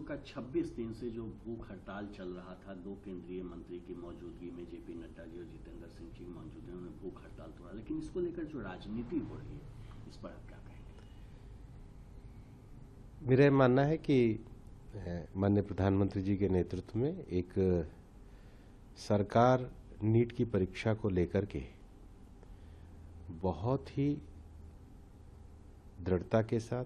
का 26 दिन से जो भूख हड़ताल चल रहा था, 2 केंद्रीय मंत्री की मौजूदगी में जेपी नड्डा जी और जितेंद्र सिंह जी मौजूद हैं, उन्होंने भूख हड़ताल तोड़ा, लेकिन इसको लेकर जो राजनीति हो रही है इस पर आप क्या कहेंगे? मेरा मानना है कि माननीय प्रधानमंत्री जी के नेतृत्व में एक सरकार नीट की परीक्षा को लेकर के बहुत ही दृढ़ता के साथ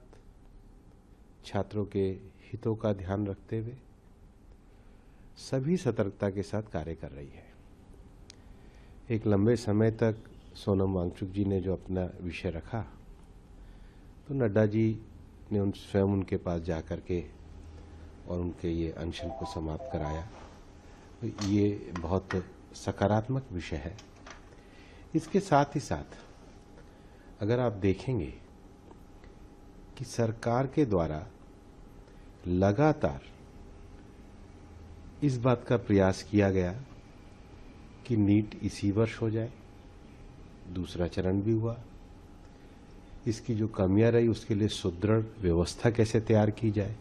छात्रों के हितों का ध्यान रखते हुए सभी सतर्कता के साथ कार्य कर रही है। एक लंबे समय तक सोनम वांगचुक जी ने जो अपना विषय रखा, तो नड्डा जी ने स्वयं उनके पास जाकर के और उनके ये अनशन को समाप्त कराया। तो ये बहुत सकारात्मक विषय है। इसके साथ ही साथ अगर आप देखेंगे कि सरकार के द्वारा लगातार इस बात का प्रयास किया गया कि नीट इसी वर्ष हो जाए, दूसरा चरण भी हुआ। इसकी जो कमियां रही उसके लिए सुदृढ़ व्यवस्था कैसे तैयार की जाए,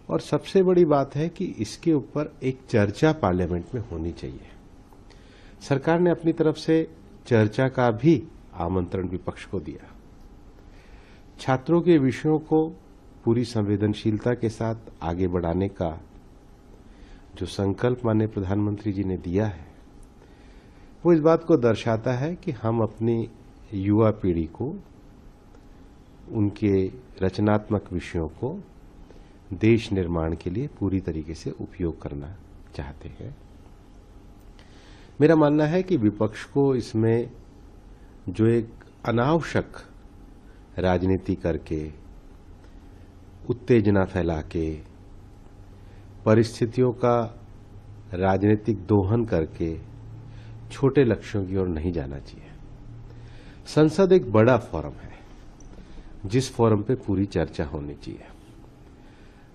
और सबसे बड़ी बात है कि इसके ऊपर एक चर्चा पार्लियामेंट में होनी चाहिए। सरकार ने अपनी तरफ से चर्चा का भी आमंत्रण विपक्ष को दिया। छात्रों के विषयों को पूरी संवेदनशीलता के साथ आगे बढ़ाने का जो संकल्प माननीय प्रधानमंत्री जी ने दिया है, वो इस बात को दर्शाता है कि हम अपनी युवा पीढ़ी को, उनके रचनात्मक विषयों को देश निर्माण के लिए पूरी तरीके से उपयोग करना चाहते हैं। मेरा मानना है कि विपक्ष को इसमें जो एक अनावश्यक राजनीति करके, उत्तेजना फैला के, परिस्थितियों का राजनीतिक दोहन करके छोटे लक्ष्यों की ओर नहीं जाना चाहिए। संसद एक बड़ा फोरम है जिस फोरम पे पूरी चर्चा होनी चाहिए।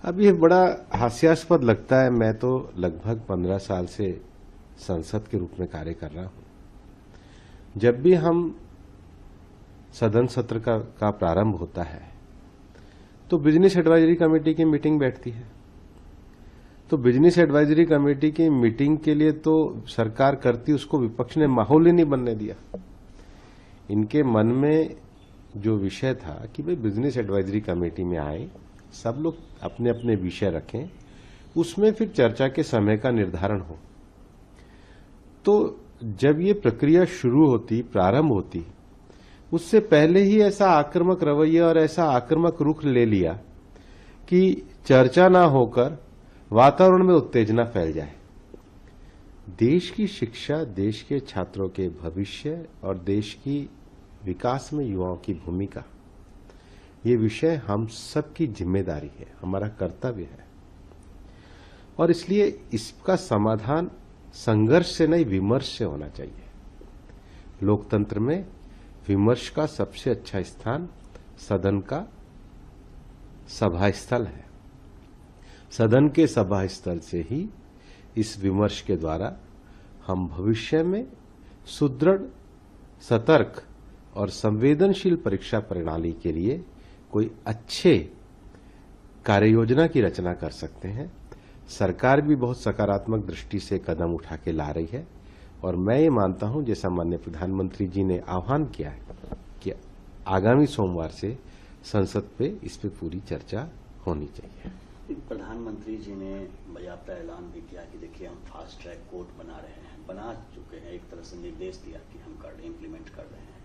अब ये बड़ा हास्यास्पद लगता है, मैं तो लगभग 15 साल से संसद के रूप में कार्य कर रहा हूं। जब भी हम सदन सत्र का प्रारंभ होता है तो बिजनेस एडवाइजरी कमेटी की मीटिंग बैठती है। तो बिजनेस एडवाइजरी कमेटी की मीटिंग के लिए तो सरकार करती, उसको विपक्ष ने माहौल ही नहीं बनने दिया। इनके मन में जो विषय था कि भाई बिजनेस एडवाइजरी कमेटी में आए, सब लोग अपने अपने विषय रखें, उसमें फिर चर्चा के समय का निर्धारण हो। तो जब ये प्रक्रिया शुरू होती, प्रारंभ होती, उससे पहले ही ऐसा आक्रामक रवैया और ऐसा आक्रामक रुख ले लिया कि चर्चा ना होकर वातावरण में उत्तेजना फैल जाए। देश की शिक्षा, देश के छात्रों के भविष्य और देश की विकास में युवाओं की भूमिका, ये विषय हम सबकी जिम्मेदारी है, हमारा कर्तव्य है। और इसलिए इसका समाधान संघर्ष से नहीं, विमर्श से होना चाहिए। लोकतंत्र में विमर्श का सबसे अच्छा स्थान सदन का सभा स्थल है। सदन के सभा स्थल से ही इस विमर्श के द्वारा हम भविष्य में सुदृढ़, सतर्क और संवेदनशील परीक्षा प्रणाली के लिए कोई अच्छे कार्ययोजना की रचना कर सकते हैं। सरकार भी बहुत सकारात्मक दृष्टि से कदम उठा के ला रही है, और मैं ये मानता हूं, जैसा माननीय प्रधानमंत्री जी ने आह्वान किया है कि आगामी सोमवार से संसद पे इस पे पूरी चर्चा होनी चाहिए। प्रधानमंत्री जी ने बाकायदा ऐलान भी किया कि देखिए हम फास्ट ट्रैक कोर्ट बना रहे हैं, बना चुके हैं, एक तरह से निर्देश दिया कि हम इम्प्लीमेंट कर रहे हैं।